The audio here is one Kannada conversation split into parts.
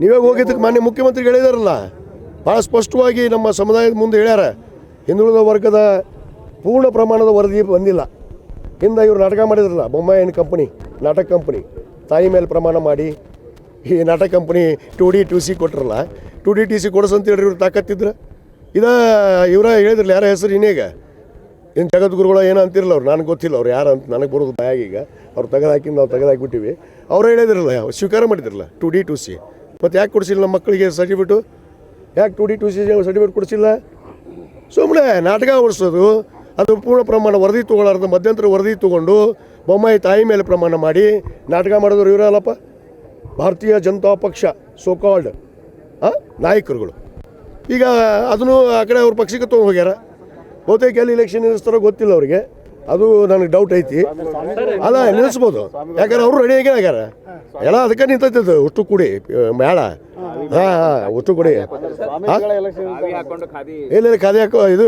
ನೀವೇ ಹೋಗಿದ್ದಕ್ಕೆ ಮಾನ್ಯ ಮುಖ್ಯಮಂತ್ರಿಗೆ ಹೇಳಿದಾರಲ್ಲ, ಭಾಳ ಸ್ಪಷ್ಟವಾಗಿ ನಮ್ಮ ಸಮುದಾಯದ ಮುಂದೆ ಹೇಳ್ಯಾರ. ಹಿಂದುಳಿದ ವರ್ಗದ ಪೂರ್ಣ ಪ್ರಮಾಣದ ವರದಿ ಬಂದಿಲ್ಲ. ಹಿಂದೆ ಇವರು ನಾಟಕ ಮಾಡಿದ್ರಲ್ಲ, ಬೊಮ್ಮಾಯಿ ಕಂಪನಿ, ನಾಟಕ ಕಂಪನಿ, ತಾಯಿ ಮೇಲೆ ಪ್ರಮಾಣ ಮಾಡಿ ಈ ನಾಟಕ company 2D 2C ಕೊಟ್ರಲ್ಲ, 2D 2C ಕೊಡಿಸಂತ ಹೇಳ್ರಿ ಇವ್ರು ತಾಕತ್ತಿದ್ರೆ. ಇವರ ಹೇಳಿದ್ರಲ್ಲ, ಯಾರ ಹೆಸರು ಇನ್ನೇಗ ಇನ್ನು ಜಗದ್ಗುರುಗಳು ಏನೋ ಅಂತಿರಲ್ಲ ಅವ್ರು, ನನಗೆ ಗೊತ್ತಿಲ್ಲ ಅವ್ರು ಯಾರು ಅಂತ, ನನಗೆ ಬರೋದು ಬಾಯಾಗೀಗ. ಅವ್ರು ತೆಗೆದಾಕಿಂದ ನಾವು ತೆಗೆದಾಕಿಬಿಟ್ಟಿವಿ. ಅವ್ರು ಹೇಳಿದ್ರಲ್ಲ, ಸ್ವೀಕಾರ ಮಾಡಿದ್ರಲ್ಲ 2D 2C. ಮತ್ತು ಯಾಕೆ ಕೊಡಿಸಿಲ್ಲ ನಮ್ಮ ಮಕ್ಕಳಿಗೆ ಸರ್ಟಿಫಿಕೇಟು? ಯಾಕೆ 2D 2C ಸರ್ಟಿಫಿಕೇಟ್ ಕೊಡಿಸಿಲ್ಲ? ಸುಮ್ಮನೆ ನಾಟಕ ಓಡಿಸೋದು, ಅದು ಪೂರ್ಣ ಪ್ರಮಾಣ ವರದಿ ತೊಗೊಳ್ಳಾರ್ದು ಮಧ್ಯಂತರ ವರದಿ ತೊಗೊಂಡು ಬೊಮ್ಮಾಯಿ ತಾಯಿ ಮೇಲೆ ಪ್ರಮಾಣ ಮಾಡಿ ನಾಟಕ ಮಾಡಿದವರು ಇವರಲ್ಲಪ್ಪ, ಭಾರತೀಯ ಜನತಾ ಪಕ್ಷ ಸೋಕಾಲ್ಡ್ ನಾಯಕರುಗಳು. ಈಗ ಅದನ್ನು ಆ ಕಡೆ ಅವ್ರ ಪಕ್ಷಕ್ಕೆ ತೊಗೊಂಡು ಹೋಗ್ಯಾರ. ಬಹುತೇಕ ಎಲ್ಲಿ ಎಲೆಕ್ಷನ್ ನಿಲ್ಲಿಸ್ತಾರೋ ಗೊತ್ತಿಲ್ಲ ಅವರಿಗೆ, ಅದು ನನಗೆ ಡೌಟ್ ಐತಿ. ಅಲ್ಲ, ನಿಲ್ಲಿಸ್ಬೋದು, ಯಾಕಂದ್ರೆ ಅವರು ರೆಡಿ ಆಗ್ಯಾರ ಎಲ್ಲ, ಅದಕ್ಕೆ ನಿಂತೈತದು ಅಷ್ಟು ಕೂಡಿ ಮೇಳ. ಒಟ್ಟು ಕೊಡಿ ಇಲ್ಲ ಖಾದಿ ಇದು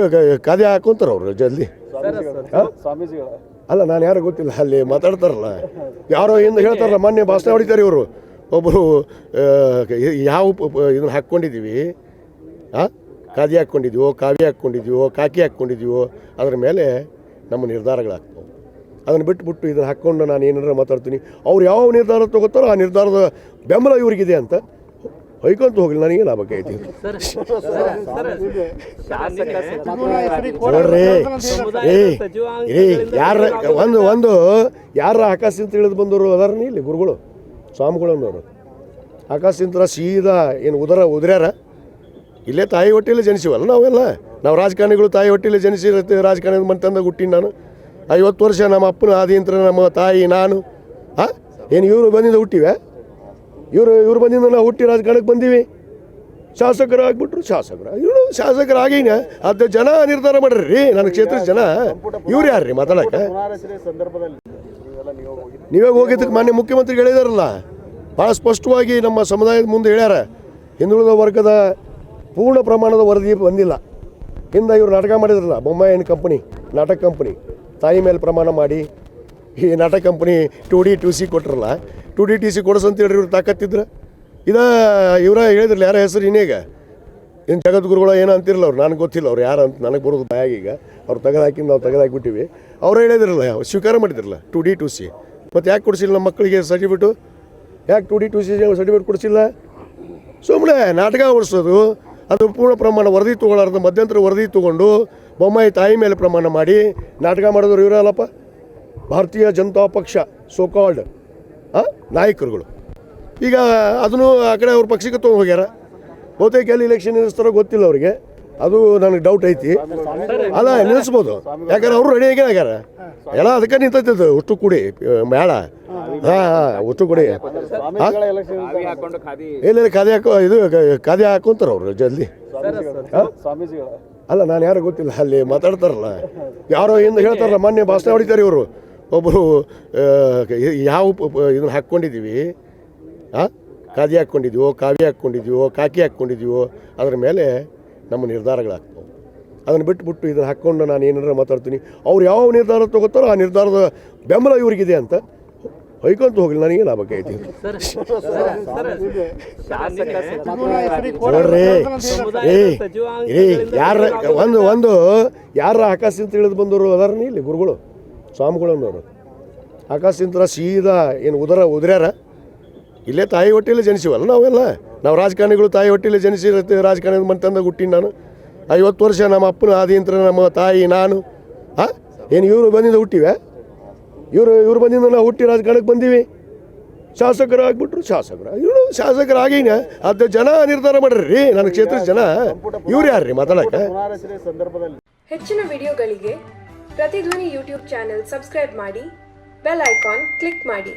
ಖಾದಿ ಹಾಕೊಂತಾರ ಅವರು ಜಲ್ದಿ. ಅಲ್ಲ, ನಾನು ಯಾರು ಗೊತ್ತಿಲ್ಲ, ಅಲ್ಲಿ ಮಾತಾಡ್ತಾರಲ್ಲ ಯಾರೋ ಹಿಂದೆ ಹೇಳ್ತಾರಲ್ಲ, ಮೊನ್ನೆ ಭಾಷಣ ಹೊಡಿತಾರೆ ಇವರು. ಒಬ್ಬರು ಯಾವ ಇದನ್ನು ಹಾಕ್ಕೊಂಡಿದ್ದೀವಿ, ಖಾದಿ ಹಾಕ್ಕೊಂಡಿದ್ದೀವೋ, ಕಾವಿ ಹಾಕ್ಕೊಂಡಿದ್ದೀವೋ, ಕಾಕಿ ಹಾಕ್ಕೊಂಡಿದ್ದೀವೋ, ಅದ್ರ ಮೇಲೆ ನಮ್ಮ ನಿರ್ಧಾರಗಳಾಗ್ತವೆ. ಅದನ್ನು ಬಿಟ್ಬಿಟ್ಟು ಇದನ್ನು ಹಾಕ್ಕೊಂಡು ನಾನು ಏನಾರ ಮಾತಾಡ್ತೀನಿ. ಅವ್ರು ಯಾವ ನಿರ್ಧಾರ ತೊಗೋತಾರೋ ಆ ನಿರ್ಧಾರದ ಬೆಂಬಲ ಇವ್ರಿಗಿದೆ ಅಂತ ಹೊಯ್ಕೊಂತ ಹೋಗ್ಲಿ, ನನಗೆ ಲಾಭ ಐತಿ. ನೋಡ್ರಿ, ಒಂದು ಯಾರ ಆಕಾಶದಿಂದ ತಿಳಿದು ಬಂದವರು ಅದಾರನಿ ಇಲ್ಲಿ ಗುರುಗಳು, ಸ್ವಾಮಿಗಳು ಅನ್ನೋರು. ಆಕಾಶದಿಂದ ಸೀದಾ ಏನು ಉದುರ್ಯಾರ. ಇಲ್ಲೇ ತಾಯಿ ಹೊಟ್ಟೆಯಲ್ಲಿ ಜನಿಸಿವಲ್ಲ ನಾವೆಲ್ಲ. ನಾವು ರಾಜಕಾರಣಿಗಳು ತಾಯಿ ಹೊಟ್ಟೆಯಲ್ಲಿ ಜನಿಸಿರುತ್ತೆ. ರಾಜಕಾರಣದ ಮನೆತಂದಾಗ ಹುಟ್ಟಿನ ನಾನು 50 ವರ್ಷ ನಮ್ಮ ಅಪ್ಪನ ಆದಿಯಂತ್ರ ನಮ್ಮ ತಾಯಿ ನಾನು. ಏನು ಇವರು ಬಂದಿಂದ ಹುಟ್ಟಿವೆ? ಇವರು ಬಂದಿಂದ ನಾವು ಹುಟ್ಟಿ ರಾಜಕಾರಣಕ್ಕೆ ಬಂದೀವಿ. ಶಾಸಕರಾಗ್ಬಿಟ್ರು ಇವರು ಶಾಸಕರಾಗಿನ ಅದು ಜನ ನಿರ್ಧಾರ ಮಾಡ್ರಿ. ನನ್ನ ಕ್ಷೇತ್ರದ ಜನ. ಇವ್ರು ಯಾರ್ರಿ ಮಾತಾಡಕ್ಕೆ? ನೀವೇ ಹೋಗಿದ್ದಕ್ಕೆ ಮಾನ್ಯ ಮುಖ್ಯಮಂತ್ರಿಗೆ ಹೇಳಿದಾರಲ್ಲ, ಭಾಳ ಸ್ಪಷ್ಟವಾಗಿ ನಮ್ಮ ಸಮುದಾಯದ ಮುಂದೆ ಹೇಳ್ಯಾರ. ಹಿಂದುಳಿದ ವರ್ಗದ ಪೂರ್ಣ ಪ್ರಮಾಣದ ವರದಿ ಬಂದಿಲ್ಲ. ಹಿಂದೆ ಇವರು ನಾಟಕ ಮಾಡಿದ್ರಲ್ಲ, ಬೊಮ್ಮಾಯಿ ಕಂಪನಿ, ನಾಟಕ ಕಂಪನಿ, ತಾಯಿ ಮೇಲೆ ಪ್ರಮಾಣ ಮಾಡಿ ಈ ನಾಟಕ company 2D 2C ಕೊಟ್ರಲ್ಲ, 2D 2C ಕೊಡಿಸಂತ ಹೇಳ್ರಿ ಇವ್ರು ತಾಕತ್ತಿದ್ರೆ. ಇವರ ಹೇಳಿದ್ರಲ್ಲ, ಯಾರ ಹೆಸರು ಇನ್ನೇಗ ಇನ್ನು ಜಗದ್ಗುರುಗಳು ಏನೋ ಅಂತಿರಲ್ಲ ಅವ್ರು, ನನಗೆ ಗೊತ್ತಿಲ್ಲ ಅವ್ರು ಯಾರು ಅಂತ, ನನಗೆ ಬರೋದು ಬಾಯಾಗೀಗ. ಅವ್ರು ತೆಗೆದಾಕಿಂದ ನಾವು ತೆಗೆದಾಕಿಬಿಟ್ಟಿವಿ. ಅವ್ರು ಹೇಳಿದ್ರಲ್ಲ, ಸ್ವೀಕಾರ ಮಾಡಿದ್ರಲ್ಲ 2D 2C. ಮತ್ತು ಯಾಕೆ ಕೊಡಿಸಿಲ್ಲ ನಮ್ಮ ಮಕ್ಕಳಿಗೆ ಸರ್ಟಿಫಿಕೇಟು? ಯಾಕೆ 2D 2C ಸರ್ಟಿಫಿಕೇಟ್ ಕೊಡಿಸಿಲ್ಲ? ಸುಮ್ಮನೆ ನಾಟಕ ಓಡಿಸೋದು, ಅದು ಪೂರ್ಣ ಪ್ರಮಾಣ ವರದಿ ತೊಗೊಳ್ಳಾರ್ದು ಮಧ್ಯಂತರ ವರದಿ ತೊಗೊಂಡು ಬೊಮ್ಮಾಯಿ ತಾಯಿ ಮೇಲೆ ಪ್ರಮಾಣ ಮಾಡಿ ನಾಟಕ ಮಾಡಿದವರು ಇವರಲ್ಲಪ್ಪ, ಭಾರತೀಯ ಜನತಾ ಪಕ್ಷ ಸೋಕಾಲ್ಡ್ ನಾಯಕರುಗಳು. ಈಗ ಅದನ್ನು ಆ ಕಡೆ ಅವ್ರ ಪಕ್ಷಕ್ಕೆ ತೊಗೊಂಡು ಹೋಗ್ಯಾರ. ಬಹುತೇಕ ಎಲ್ಲಿ ಎಲೆಕ್ಷನ್ ನಿಲ್ಲಿಸ್ತಾರೋ ಗೊತ್ತಿಲ್ಲ ಅವರಿಗೆ, ಅದು ನನಗೆ ಡೌಟ್ ಐತಿ. ಅಲ್ಲ, ನಿಲ್ಲಿಸ್ಬೋದು, ಯಾಕಂದ್ರೆ ಅವರು ರೆಡಿ ಆಗ್ಯಾರ ಎಲ್ಲ, ಅದಕ್ಕೆ ನಿಂತೈತದು ಅಷ್ಟು ಕೂಡಿ ಮೇಳ. ಒಟ್ಟು ಕೊಡಿ ಇಲ್ಲ ಖಾದಿ ಹಾಕೊಂತಾರ ಅವರು ಜಲ್ದಿ. ಅಲ್ಲ, ನಾನು ಯಾರು ಗೊತ್ತಿಲ್ಲ, ಅಲ್ಲಿ ಮಾತಾಡ್ತಾರಲ್ಲ ಯಾರೋ ಹಿಂದೆ ಹೇಳ್ತಾರಲ್ಲ, ಮೊನ್ನೆ ಭಾಷಣ ಹೊಡಿತಾರೆ ಇವರು. ಒಬ್ಬರು ಯಾವ ಇದನ್ನು ಹಾಕ್ಕೊಂಡಿದ್ದೀವಿ, ಖಾದಿ ಹಾಕ್ಕೊಂಡಿದ್ದೀವೋ, ಕಾವಿ ಹಾಕ್ಕೊಂಡಿದ್ದೀವೋ, ಕಾಕಿ ಹಾಕ್ಕೊಂಡಿದ್ದೀವೋ, ಅದ್ರ ಮೇಲೆ ನಮ್ಮ ನಿರ್ಧಾರಗಳಾಗ್ತವೆ. ಅದನ್ನು ಬಿಟ್ಬಿಟ್ಟು ಇದನ್ನು ಹಾಕ್ಕೊಂಡು ನಾನು ಏನಾರ ಮಾತಾಡ್ತೀನಿ. ಅವ್ರು ಯಾವ ನಿರ್ಧಾರ ತೊಗೋತಾರೋ ಆ ನಿರ್ಧಾರದ ಬೆಂಬಲ ಇವ್ರಿಗಿದೆ ಅಂತ ಹೊಯ್ಕೊಂತ ಹೋಗ್ಲಿ, ನನಗೆ ಲಾಭ ಐತಿ. ನೋಡ್ರಿ, ಯಾರ ಆಕಾಶದಿಂದ ತಿಳಿದು ಬಂದವರು ಅದಾರನಿ ಇಲ್ಲಿ ಗುರುಗಳು, ಸ್ವಾಮಿಗಳು ಅನ್ನೋರು. ಆಕಾಶದಿಂದ ಸೀದಾ ಏನು ಉದುರ್ಯಾರ. ಇಲ್ಲೇ ತಾಯಿ ಹೊಟ್ಟೆಯಲ್ಲಿ ಜನಿಸಿವಲ್ಲ ನಾವೆಲ್ಲ. ನಾವು ರಾಜಕಾರಣಿಗಳು ತಾಯಿ ಹೊಟ್ಟೆಯಲ್ಲಿ ಜನಿಸಿರುತ್ತೆ. ರಾಜಕಾರಣದ ಮನೆತಂದಾಗ ಹುಟ್ಟಿನ ನಾನು 50 ವರ್ಷ ನಮ್ಮ ಅಪ್ಪನ ಆದಿಯಂತ್ರ ನಮ್ಮ ತಾಯಿ ನಾನು. ಏನು ಇವರು ಬಂದಿಂದ ಹುಟ್ಟಿವೆ? ಇವರು ಬಂದಿಂದ ನಾವು ಹುಟ್ಟಿ ರಾಜಕಾರಣಕ್ಕೆ ಬಂದೀವಿ. ಶಾಸಕರಾಗ್ಬಿಟ್ರು ಇವರು ಶಾಸಕರಾಗಿನ ಅದು ಜನ ನಿರ್ಧಾರ ಮಾಡ್ರಿ. ನನ್ನ ಕ್ಷೇತ್ರದ ಜನ. ಇವ್ರು ಯಾರ್ರಿ ಮಾತಾಡಕ್ಕೆ? ಹೆಚ್ಚಿನ ವಿಡಿಯೋಗಳಿಗೆ ಪ್ರತಿಧ್ವನಿ ಯೂಟ್ಯೂಬ್ ಚಾನೆಲ್ ಸಬ್ಸ್ಕ್ರೈಬ್ ಮಾಡಿ, ಬೆಲ್ ಐಕಾನ್ ಕ್ಲಿಕ್ ಮಾಡಿ.